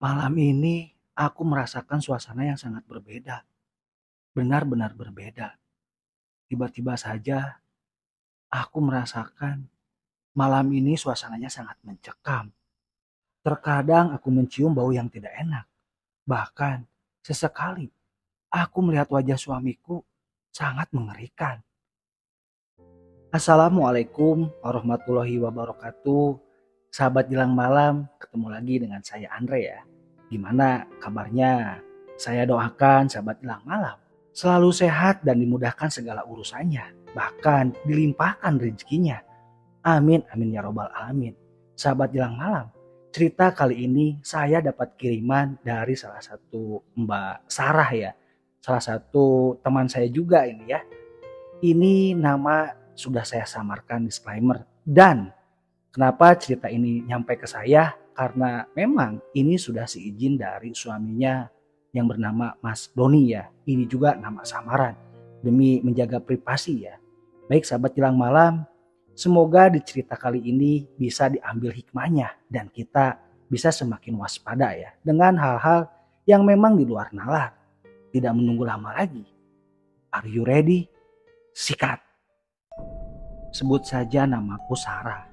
Malam ini aku merasakan suasana yang sangat berbeda, benar-benar berbeda. Tiba-tiba saja aku merasakan malam ini suasananya sangat mencekam. Terkadang aku mencium bau yang tidak enak. Bahkan sesekali aku melihat wajah suamiku sangat mengerikan. Assalamualaikum warahmatullahi wabarakatuh. Sahabat jelang malam, ketemu lagi dengan saya Andre ya. Gimana kabarnya? Saya doakan sahabat jelang malam selalu sehat dan dimudahkan segala urusannya. Bahkan dilimpahkan rezekinya. Amin amin ya robbal alamin. Sahabat jelang malam, cerita kali ini saya dapat kiriman dari salah satu Mbak Sarah ya. Salah satu teman saya juga ini ya. Ini nama sudah saya samarkan disclaimer. Dan kenapa cerita ini nyampe ke saya? Karena memang ini sudah seizin dari suaminya yang bernama Mas Doni ya. Ini juga nama samaran demi menjaga privasi ya. Baik sahabat jelang malam, semoga di cerita kali ini bisa diambil hikmahnya dan kita bisa semakin waspada ya dengan hal-hal yang memang di luar nalar. Tidak menunggu lama lagi. Are you ready? Sikat. Sebut saja namaku Sarah.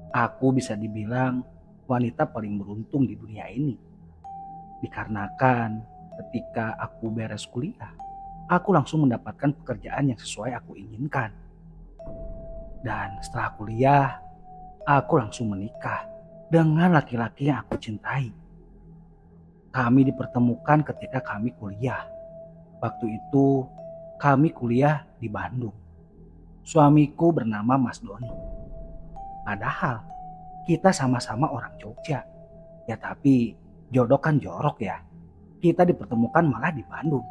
Aku bisa dibilang wanita paling beruntung di dunia ini. Dikarenakan ketika aku beres kuliah, aku langsung mendapatkan pekerjaan yang sesuai aku inginkan. Dan setelah kuliah, aku langsung menikah dengan laki-laki yang aku cintai. Kami dipertemukan ketika kami kuliah. Waktu itu kami kuliah di Bandung. Suamiku bernama Mas Doni. Padahal kita sama-sama orang Jogja. Ya tapi jodoh kan jorok ya. Kita dipertemukan malah di Bandung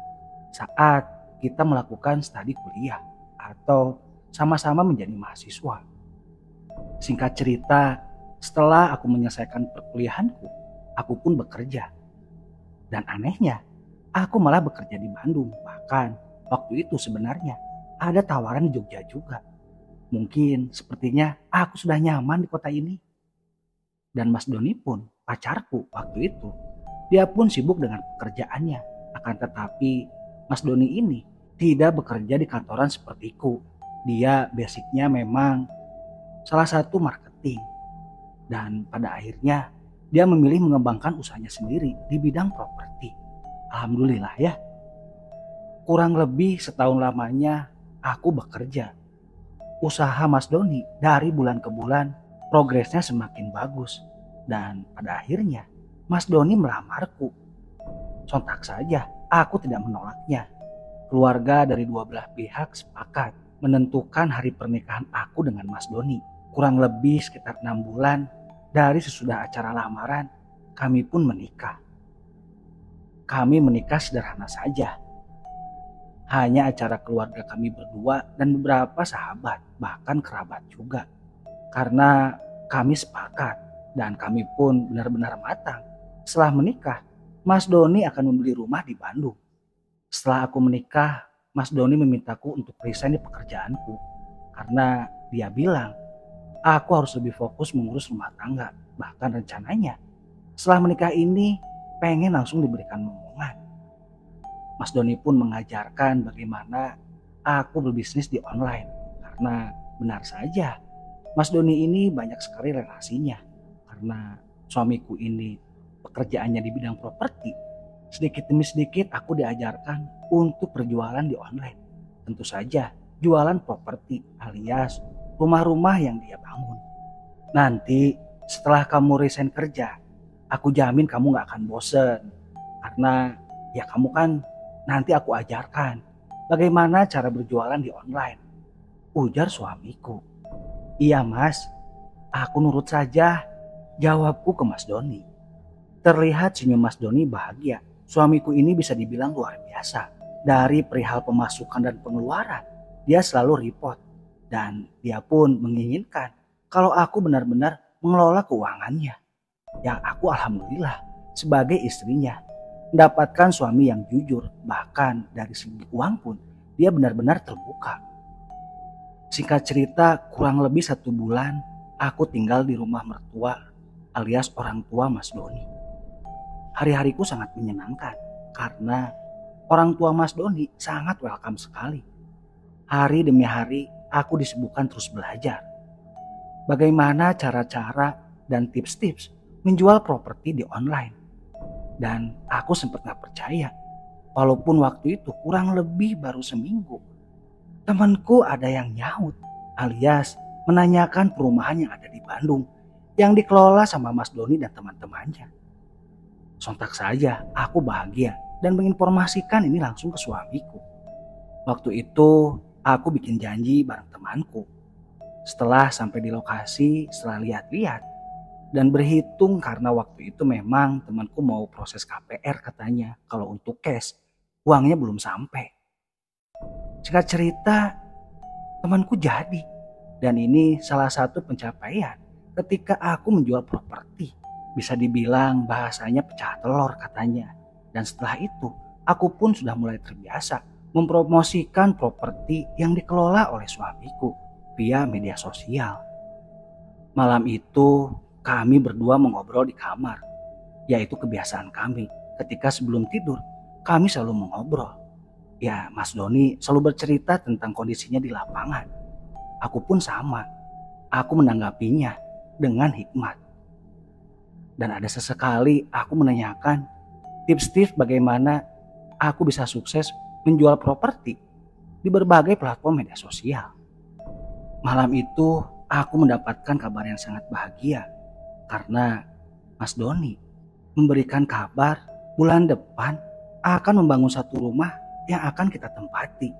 saat kita melakukan studi kuliah atau sama-sama menjadi mahasiswa. Singkat cerita, setelah aku menyelesaikan perkuliahanku, aku pun bekerja. Dan anehnya, aku malah bekerja di Bandung. Bahkan waktu itu sebenarnya ada tawaran di Jogja juga. Mungkin sepertinya aku sudah nyaman di kota ini. Dan Mas Doni pun pacarku waktu itu. Dia pun sibuk dengan pekerjaannya. Akan tetapi Mas Doni ini tidak bekerja di kantoran sepertiku. Dia basicnya memang salah satu marketing. Dan pada akhirnya dia memilih mengembangkan usahanya sendiri di bidang properti. Alhamdulillah ya. Kurang lebih setahun lamanya aku bekerja. Usaha Mas Doni dari bulan ke bulan progresnya semakin bagus. Dan pada akhirnya Mas Doni melamarku. Sontak saja aku tidak menolaknya. Keluarga dari dua belah pihak sepakat menentukan hari pernikahan aku dengan Mas Doni. Kurang lebih sekitar 6 bulan dari sesudah acara lamaran kami pun menikah. Kami menikah sederhana saja. Hanya acara keluarga kami berdua dan beberapa sahabat, bahkan kerabat juga. Karena kami sepakat dan kami pun benar-benar matang. Setelah menikah, Mas Doni akan membeli rumah di Bandung. Setelah aku menikah, Mas Doni memintaku untuk resign di pekerjaanku. Karena dia bilang, aku harus lebih fokus mengurus rumah tangga. Bahkan rencananya, setelah menikah ini pengen langsung diberikan momongan. Mas Doni pun mengajarkan bagaimana aku berbisnis di online. Karena benar saja, Mas Doni ini banyak sekali relasinya. Karena suamiku ini pekerjaannya di bidang properti. Sedikit demi sedikit aku diajarkan untuk berjualan di online. Tentu saja jualan properti alias rumah-rumah yang dia bangun. Nanti setelah kamu resign kerja, aku jamin kamu gak akan bosen. Karena ya kamu kan nanti aku ajarkan bagaimana cara berjualan di online. Ujar suamiku. Iya mas, aku nurut saja, jawabku ke Mas Doni. Terlihat senyum Mas Doni bahagia. Suamiku ini bisa dibilang luar biasa. Dari perihal pemasukan dan pengeluaran, dia selalu report. Dan dia pun menginginkan kalau aku benar-benar mengelola keuangannya. Yang aku alhamdulillah sebagai istrinya mendapatkan suami yang jujur, bahkan dari segi uang pun dia benar-benar terbuka. Singkat cerita, kurang lebih 1 bulan aku tinggal di rumah mertua alias orang tua Mas Doni. hari-hariku sangat menyenangkan karena orang tua Mas Doni sangat welcome sekali. Hari demi hari aku disibukkan terus belajar. Bagaimana cara-cara dan tips-tips menjual properti di online. Dan aku sempat gak percaya. Walaupun waktu itu kurang lebih baru seminggu. Temanku ada yang nyaut alias menanyakan perumahan yang ada di Bandung yang dikelola sama Mas Doni dan teman-temannya. Sontak saja aku bahagia dan menginformasikan ini langsung ke suamiku. Waktu itu aku bikin janji bareng temanku. Setelah sampai di lokasi, setelah lihat-lihat dan berhitung karena waktu itu memang temanku mau proses KPR katanya. Kalau untuk cash, uangnya belum sampai. Singkat cerita, temanku jadi. Dan ini salah satu pencapaian ketika aku menjual properti. Bisa dibilang bahasanya pecah telur katanya. Dan setelah itu, aku pun sudah mulai terbiasa mempromosikan properti yang dikelola oleh suamiku via media sosial. Malam itu kami berdua mengobrol di kamar, yaitu kebiasaan kami. Ketika sebelum tidur, kami selalu mengobrol. Ya, Mas Doni selalu bercerita tentang kondisinya di lapangan. Aku pun sama. Aku menanggapinya dengan hikmat. Dan ada sesekali aku menanyakan tips-tips bagaimana aku bisa sukses menjual properti di berbagai platform media sosial. Malam itu aku mendapatkan kabar yang sangat bahagia karena Mas Doni memberikan kabar bulan depan akan membangun satu rumah yang akan kita tempati.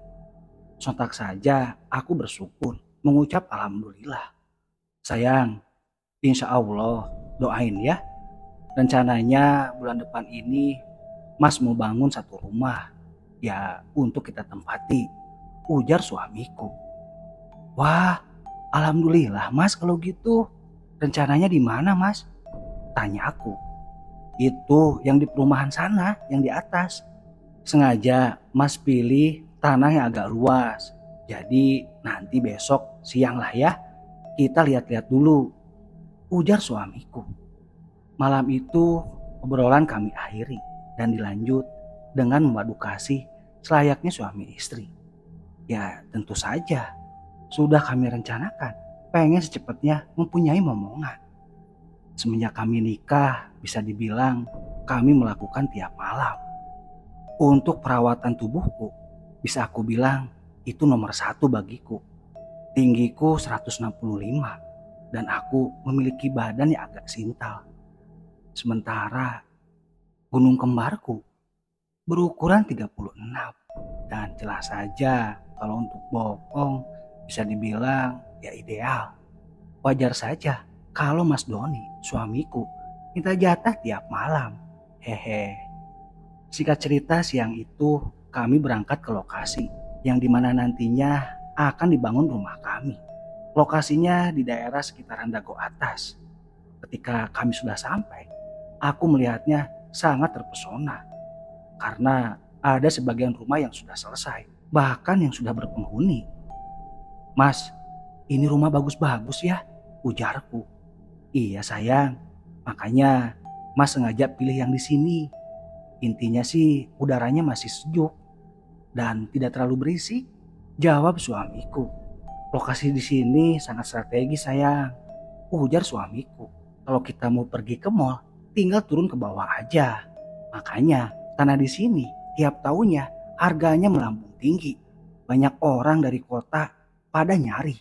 Sontak saja aku bersyukur mengucap alhamdulillah. Sayang, insya Allah doain ya. Rencananya bulan depan ini Mas mau bangun satu rumah ya untuk kita tempati, ujar suamiku. Wah, alhamdulillah Mas kalau gitu. Rencananya di mana Mas? Tanya aku. Itu yang di perumahan sana, yang di atas. Sengaja Mas pilih tanah yang agak luas. Jadi nanti besok siang lah ya. Kita lihat-lihat dulu, ujar suamiku. Malam itu obrolan kami akhiri dan dilanjut dengan memadu kasih selayaknya suami istri. Ya tentu saja sudah kami rencanakan pengen secepatnya mempunyai momongan. Semenjak kami nikah bisa dibilang kami melakukan tiap malam. Untuk perawatan tubuhku bisa aku bilang itu nomor satu bagiku. Tinggiku 165 dan aku memiliki badan yang agak sintal. Sementara gunung kembarku berukuran 36 dan jelas saja kalau untuk bokong bisa dibilang ya ideal. Wajar saja kalau Mas Doni, suamiku, minta jatah tiap malam. Hehe. Singkat cerita siang itu kami berangkat ke lokasi yang dimana nantinya akan dibangun rumah kami. Lokasinya di daerah sekitaran Dago Atas. Ketika kami sudah sampai, aku melihatnya sangat terpesona. Karena ada sebagian rumah yang sudah selesai, bahkan yang sudah berpenghuni. Mas, ini rumah bagus-bagus ya, ujarku. Iya sayang, makanya Mas sengaja pilih yang di sini. Intinya sih udaranya masih sejuk dan tidak terlalu berisik, jawab suamiku. Lokasi di sini sangat strategis sayang, ujar suamiku. Kalau kita mau pergi ke mall, tinggal turun ke bawah aja. Makanya tanah di sini tiap tahunnya harganya melambung tinggi. Banyak orang dari kota pada nyari.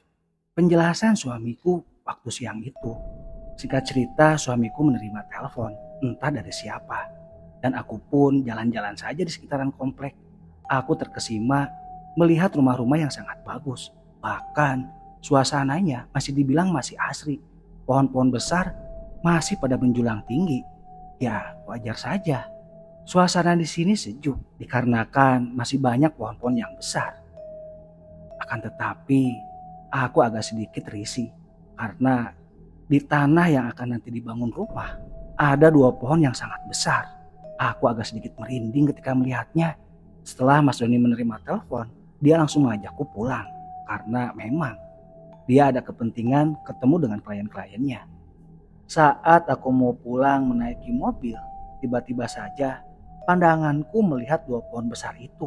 Penjelasan suamiku waktu siang itu. Singkat cerita suamiku menerima telepon entah dari siapa. Dan aku pun jalan-jalan saja di sekitaran komplek. Aku terkesima melihat rumah-rumah yang sangat bagus. Bahkan suasananya masih dibilang masih asri. Pohon-pohon besar masih pada menjulang tinggi. Ya wajar saja. Suasana di sini sejuk dikarenakan masih banyak pohon-pohon yang besar. Akan tetapi aku agak sedikit risih karena di tanah yang akan nanti dibangun rumah ada 2 pohon yang sangat besar. Aku agak sedikit merinding ketika melihatnya. Setelah Mas Doni menerima telepon, dia langsung mengajakku pulang karena memang dia ada kepentingan ketemu dengan klien-kliennya. Saat aku mau pulang menaiki mobil, tiba-tiba saja pandanganku melihat dua pohon besar itu.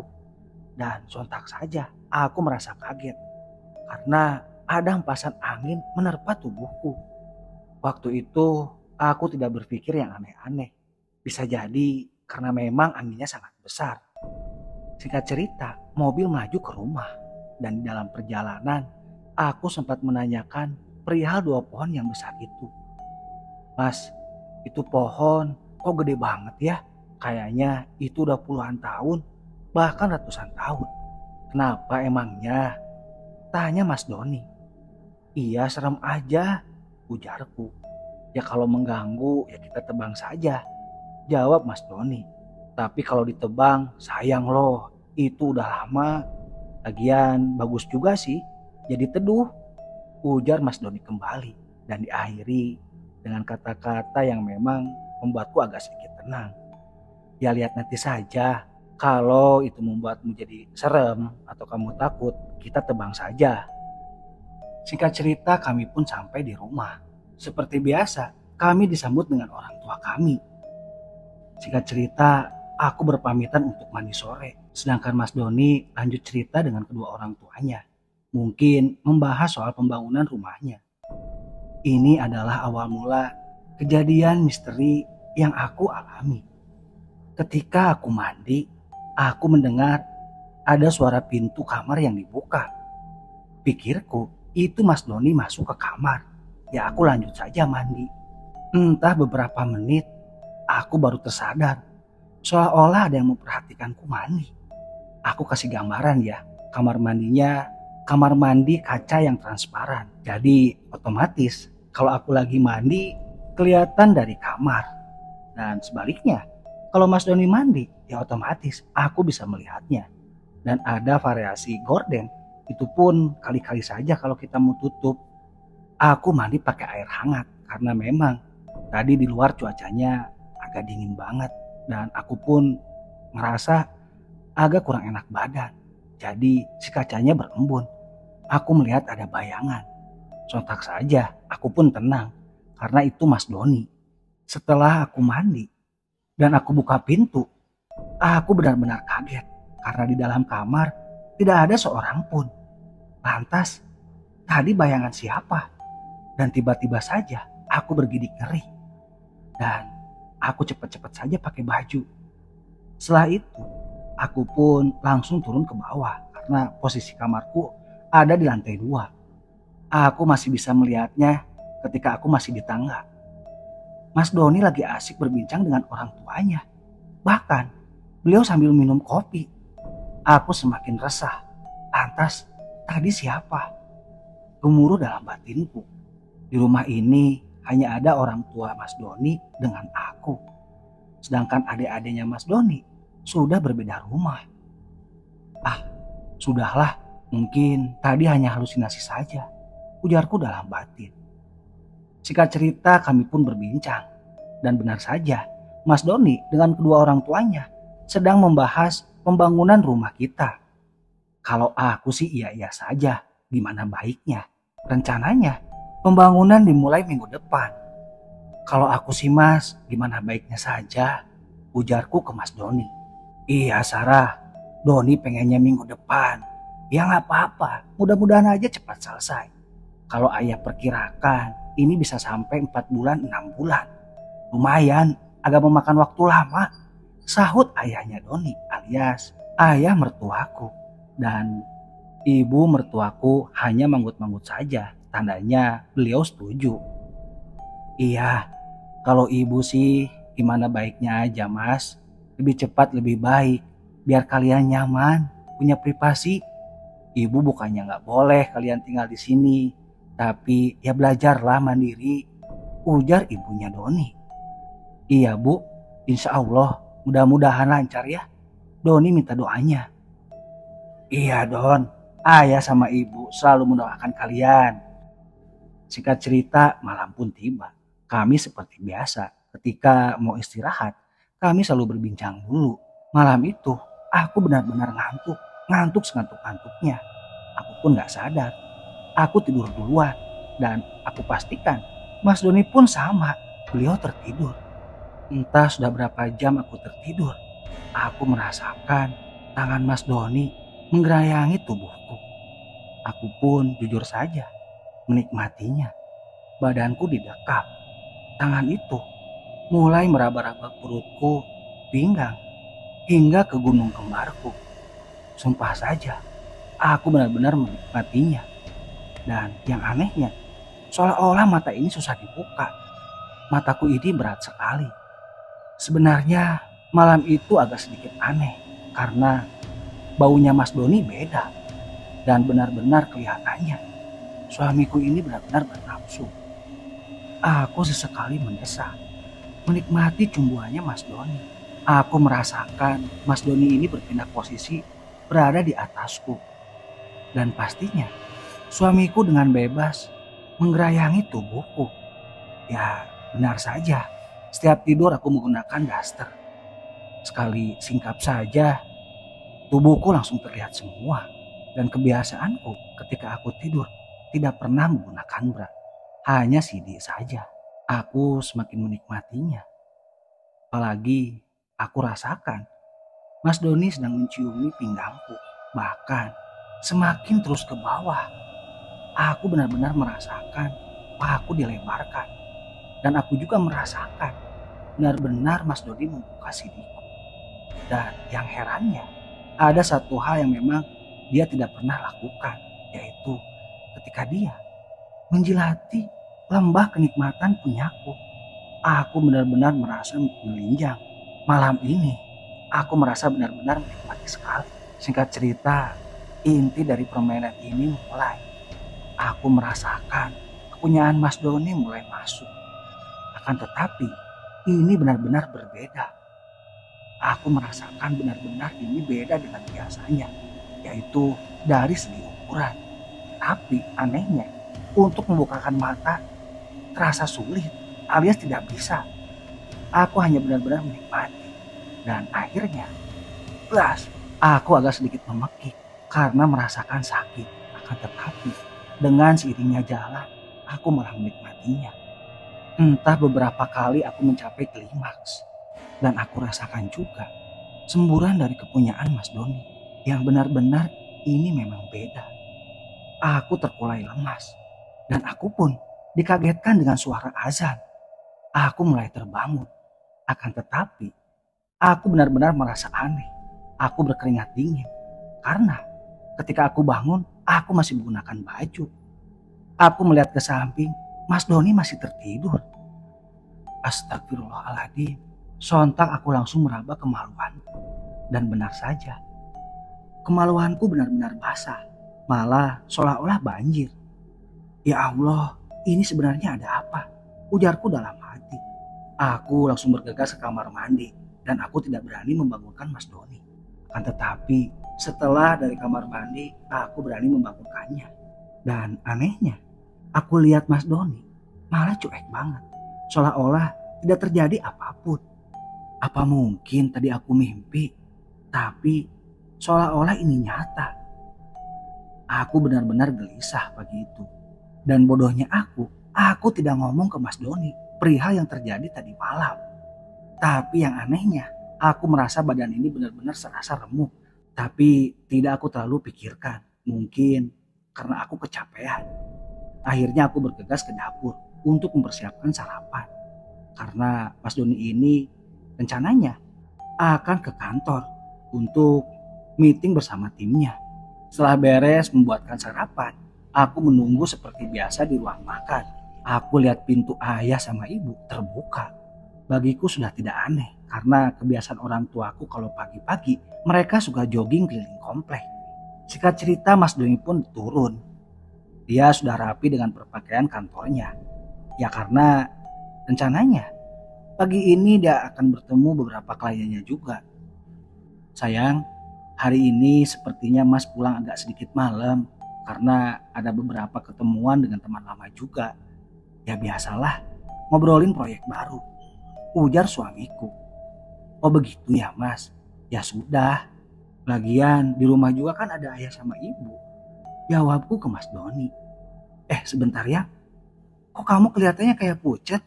Dan sontak saja aku merasa kaget karena ada hempasan angin menerpa tubuhku. Waktu itu aku tidak berpikir yang aneh-aneh. Bisa jadi karena memang anginnya sangat besar. Singkat cerita, mobil melaju ke rumah. Dan di dalam perjalanan, aku sempat menanyakan perihal dua pohon yang besar itu. Mas, itu pohon kok gede banget ya? Kayaknya itu udah puluhan tahun, bahkan ratusan tahun. Kenapa emangnya? Tanya Mas Doni. Iya, serem aja, ujarku. Ya kalau mengganggu ya kita tebang saja, jawab Mas Doni. Tapi kalau ditebang sayang loh, itu udah lama. Lagian bagus juga sih, jadi teduh, ujar Mas Doni kembali. Dan diakhiri dengan kata-kata yang memang membuatku agak sedikit tenang. Ya lihat nanti saja, kalau itu membuatmu jadi serem atau kamu takut, kita tebang saja. Singkat cerita kami pun sampai di rumah. Seperti biasa, kami disambut dengan orang tua kami. Singkat cerita, aku berpamitan untuk mandi sore. Sedangkan Mas Doni lanjut cerita dengan kedua orang tuanya. Mungkin membahas soal pembangunan rumahnya. Ini adalah awal mula kejadian misteri yang aku alami. Ketika aku mandi, aku mendengar ada suara pintu kamar yang dibuka. Pikirku, itu Mas Doni masuk ke kamar. Ya aku lanjut saja mandi. Entah beberapa menit, aku baru tersadar. Seolah-olah ada yang memperhatikanku mandi. Aku kasih gambaran ya, kamar mandinya kamar mandi kaca yang transparan. Jadi otomatis kalau aku lagi mandi kelihatan dari kamar. Dan sebaliknya, kalau Mas Doni mandi ya otomatis aku bisa melihatnya. Dan ada variasi gorden, itu pun kali-kali saja kalau kita mau tutup. Aku mandi pakai air hangat karena memang tadi di luar cuacanya agak dingin banget. Dan aku pun ngerasa agak kurang enak badan. Jadi si kacanya berembun. Aku melihat ada bayangan. Sontak saja aku pun tenang karena itu Mas Doni. Setelah aku mandi dan aku buka pintu, aku benar-benar kaget karena di dalam kamar tidak ada seorang pun. Lantas tadi bayangan siapa? Dan tiba-tiba saja aku bergidik ngeri. Dan aku cepat-cepat saja pakai baju. Setelah itu aku pun langsung turun ke bawah karena posisi kamarku ada di lantai 2. Aku masih bisa melihatnya ketika aku masih di tangga. Mas Doni lagi asik berbincang dengan orang tuanya. Bahkan beliau sambil minum kopi. Aku semakin resah. Lantas tadi siapa? Gemuruh dalam batinku. Di rumah ini hanya ada orang tua Mas Doni dengan aku. Sedangkan adik-adiknya Mas Doni sudah berbeda rumah. Ah, sudahlah, mungkin tadi hanya halusinasi saja, ujarku dalam batin. Singkat cerita kami pun berbincang. Dan benar saja, Mas Doni dengan kedua orang tuanya sedang membahas pembangunan rumah kita. Kalau aku sih iya-iya saja, gimana baiknya. Rencananya pembangunan dimulai minggu depan. Kalau aku sih Mas, gimana baiknya saja, ujarku ke Mas Doni. Iya Sarah, Doni pengennya minggu depan. Ya nggak apa-apa, mudah-mudahan aja cepat selesai. Kalau ayah perkirakan ini bisa sampai 4 bulan 6 bulan. Lumayan, agak memakan waktu lama, sahut ayahnya Doni alias ayah mertuaku. Dan ibu mertuaku hanya manggut-manggut saja, tandanya beliau setuju. Iya, kalau ibu sih gimana baiknya aja Mas. Lebih cepat lebih baik, biar kalian nyaman, punya privasi. Ibu bukannya nggak boleh kalian tinggal di sini, tapi ya belajarlah mandiri, ujar ibunya Doni. Iya Bu, insya Allah mudah-mudahan lancar ya. Doni minta doanya. Iya Don, ayah sama ibu selalu mendoakan kalian. Singkat cerita malam pun tiba. Kami seperti biasa ketika mau istirahat, kami selalu berbincang dulu. Malam itu aku benar-benar ngantuk sengantuk-ngantuknya. Aku pun gak sadar. Aku tidur duluan dan aku pastikan Mas Doni pun sama. Beliau tertidur. Entah sudah berapa jam aku tertidur, aku merasakan tangan Mas Doni menggerayangi tubuhku. Aku pun jujur saja menikmatinya. Badanku didekap. Tangan itu mulai meraba-raba perutku, pinggang, hingga ke gunung kembarku. Sumpah saja, aku benar-benar menikmatinya. Dan yang anehnya, seolah-olah mata ini susah dibuka. Mataku ini berat sekali. Sebenarnya malam itu agak sedikit aneh karena baunya Mas Doni beda dan benar-benar kelihatannya suamiku ini benar-benar bernafsu. Aku sesekali mendesah, menikmati cumbuannya Mas Doni. Aku merasakan Mas Doni ini berpindah posisi berada di atasku. Dan pastinya suamiku dengan bebas menggerayangi tubuhku. Ya benar saja, setiap tidur aku menggunakan daster. Sekali singkap saja, tubuhku langsung terlihat semua. Dan kebiasaanku ketika aku tidur tidak pernah menggunakan bra. Hanya CD saja. Aku semakin menikmatinya. Apalagi aku rasakan Mas Doni sedang menciumi pinggangku. Bahkan semakin terus ke bawah. Aku benar-benar merasakan pahaku dilebarkan. Dan aku juga merasakan benar-benar Mas Doni membuka sidiku. Dan yang herannya, ada satu hal yang memang dia tidak pernah lakukan, yaitu ketika dia menjilati lembah kenikmatan punyaku. Aku benar-benar merasa melinjang. Malam ini, aku merasa benar-benar menikmati sekali. Singkat cerita, inti dari permainan ini mulai. Aku merasakan kepunyaan Mas Doni mulai masuk. Akan tetapi, ini benar-benar berbeda. Aku merasakan benar-benar ini beda dengan biasanya, yaitu dari segi ukuran. Tapi anehnya, untuk membukakan mata terasa sulit alias tidak bisa. Aku hanya benar-benar menikmati. Dan akhirnya, aku agak sedikit memekik karena merasakan sakit. Akan tetapi, dengan seiringnya jalan, aku malah menikmatinya. Entah beberapa kali aku mencapai klimaks. Dan aku rasakan juga semburan dari kepunyaan Mas Doni. Yang benar-benar ini memang beda. Aku terkulai lemas. Dan aku pun dikagetkan dengan suara azan. Aku mulai terbangun. Akan tetapi, aku benar-benar merasa aneh. Aku berkeringat dingin. Karena ketika aku bangun, aku masih menggunakan baju. Aku melihat ke samping, Mas Doni masih tertidur. Astagfirullahaladzim. Sontak aku langsung meraba kemaluanku. Dan benar saja, kemaluanku benar-benar basah. Malah seolah-olah banjir. Ya Allah, ini sebenarnya ada apa? Ujarku dalam hati. Aku langsung bergegas ke kamar mandi. Dan aku tidak berani membangunkan Mas Doni. Akan tetapi, setelah dari kamar mandi, aku berani membangunkannya. Dan anehnya, aku lihat Mas Doni malah cuek banget. Seolah-olah tidak terjadi apapun. Apa mungkin tadi aku mimpi, tapi seolah-olah ini nyata. Aku benar-benar gelisah pagi itu. Dan bodohnya aku tidak ngomong ke Mas Doni perihal yang terjadi tadi malam. Tapi yang anehnya, aku merasa badan ini benar-benar serasa remuk. Tapi tidak aku terlalu pikirkan. Mungkin karena aku kecapean. Akhirnya aku bergegas ke dapur untuk mempersiapkan sarapan. Karena Mas Doni ini rencananya akan ke kantor untuk meeting bersama timnya. Setelah beres membuatkan sarapan, aku menunggu seperti biasa di ruang makan. Aku lihat pintu ayah sama ibu terbuka. Bagiku sudah tidak aneh karena kebiasaan orang tuaku kalau pagi-pagi mereka suka jogging keliling komplek. Singkat cerita Mas Doni pun turun. Dia sudah rapi dengan berpakaian kantornya. Ya karena rencananya pagi ini dia akan bertemu beberapa kliennya juga. Sayang, hari ini sepertinya Mas pulang agak sedikit malam karena ada beberapa ketemuan dengan teman lama juga. Ya biasalah, ngobrolin proyek baru. Ujar suamiku. Oh begitu ya Mas? Ya sudah. Lagian di rumah juga kan ada ayah sama ibu. Jawabku ke Mas Doni. Sebentar ya. Kok kamu kelihatannya kayak pucet?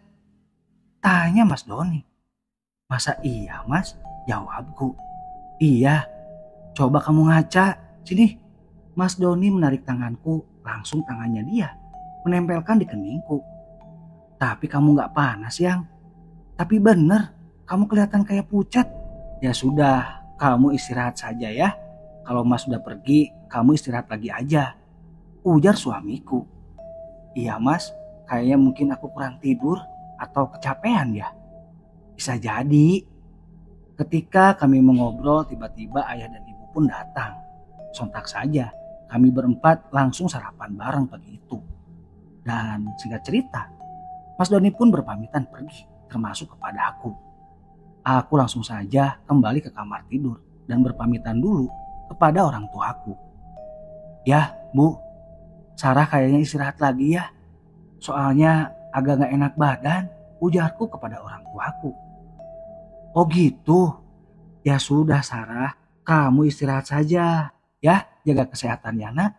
Tanya Mas Doni. Masa iya mas? Jawabku. Iya, coba kamu ngaca. Sini. Mas Doni menarik tanganku, langsung tangannya dia menempelkan di keningku. Tapi kamu gak panas yang. Tapi bener, kamu kelihatan kayak pucat. Ya sudah, kamu istirahat saja ya. Kalau mas sudah pergi, kamu istirahat lagi aja. Ujar suamiku. Iya mas, kayaknya mungkin aku kurang tidur atau kecapean ya. Bisa jadi. Ketika kami mengobrol, tiba-tiba ayah dan ibu pun datang. Sontak saja, kami berempat langsung sarapan bareng pagi itu. Dan singkat cerita, Mas Doni pun berpamitan pergi, termasuk kepada aku. Aku langsung saja kembali ke kamar tidur dan berpamitan dulu kepada orang tuaku. Ya, Bu, Sarah kayaknya istirahat lagi ya. Soalnya agak gak enak badan, ujarku kepada orang tuaku. Oh gitu, ya sudah Sarah, kamu istirahat saja. Ya, jaga kesehatan ya nak,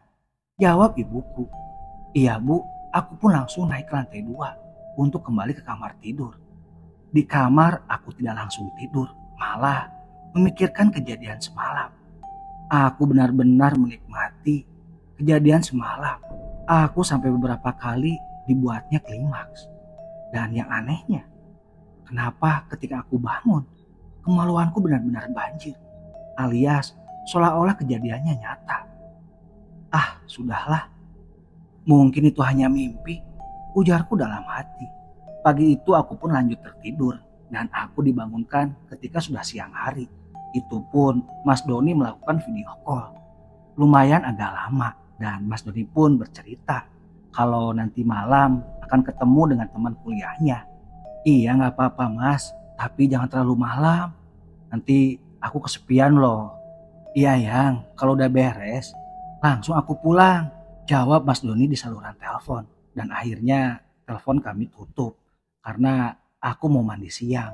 jawab ibuku. Iya Bu, aku pun langsung naik ke lantai 2 untuk kembali ke kamar tidur. Di kamar aku tidak langsung tidur, malah memikirkan kejadian semalam. Aku benar-benar menikmati kejadian semalam. Aku sampai beberapa kali dibuatnya klimaks. Dan yang anehnya, kenapa ketika aku bangun, kemaluanku benar-benar banjir. Alias seolah-olah kejadiannya nyata. Ah, sudahlah. Mungkin itu hanya mimpi, ujarku dalam hati. Pagi itu aku pun lanjut tertidur dan aku dibangunkan ketika sudah siang hari. Itu pun Mas Doni melakukan video call. Lumayan agak lama dan Mas Doni pun bercerita kalau nanti malam akan ketemu dengan teman kuliahnya. Iya gak apa-apa mas, tapi jangan terlalu malam. Nanti aku kesepian loh. Iya yang, kalau udah beres langsung aku pulang, jawab Mas Doni di saluran telepon. Dan akhirnya telepon kami tutup karena aku mau mandi siang.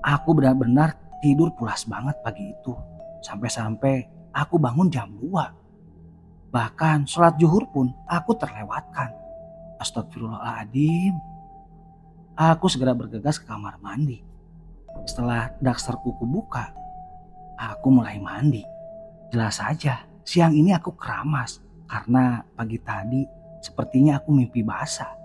Aku benar-benar tidur pulas banget pagi itu. Sampai-sampai aku bangun jam 2. Bahkan sholat zuhur pun aku terlewatkan. Astagfirullahaladzim. Aku segera bergegas ke kamar mandi. Setelah daster kuku buka, aku mulai mandi. Jelas saja, siang ini aku keramas karena pagi tadi sepertinya aku mimpi basah.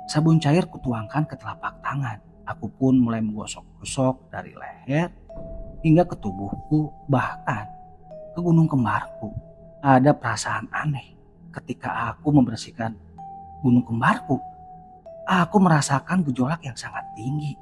Sabun cair kutuangkan ke telapak tangan. Aku pun mulai menggosok-gosok dari leher hingga ke tubuhku, bahkan ke gunung kembarku. Ada perasaan aneh ketika aku membersihkan gunung kembarku. Aku merasakan gejolak yang sangat tinggi.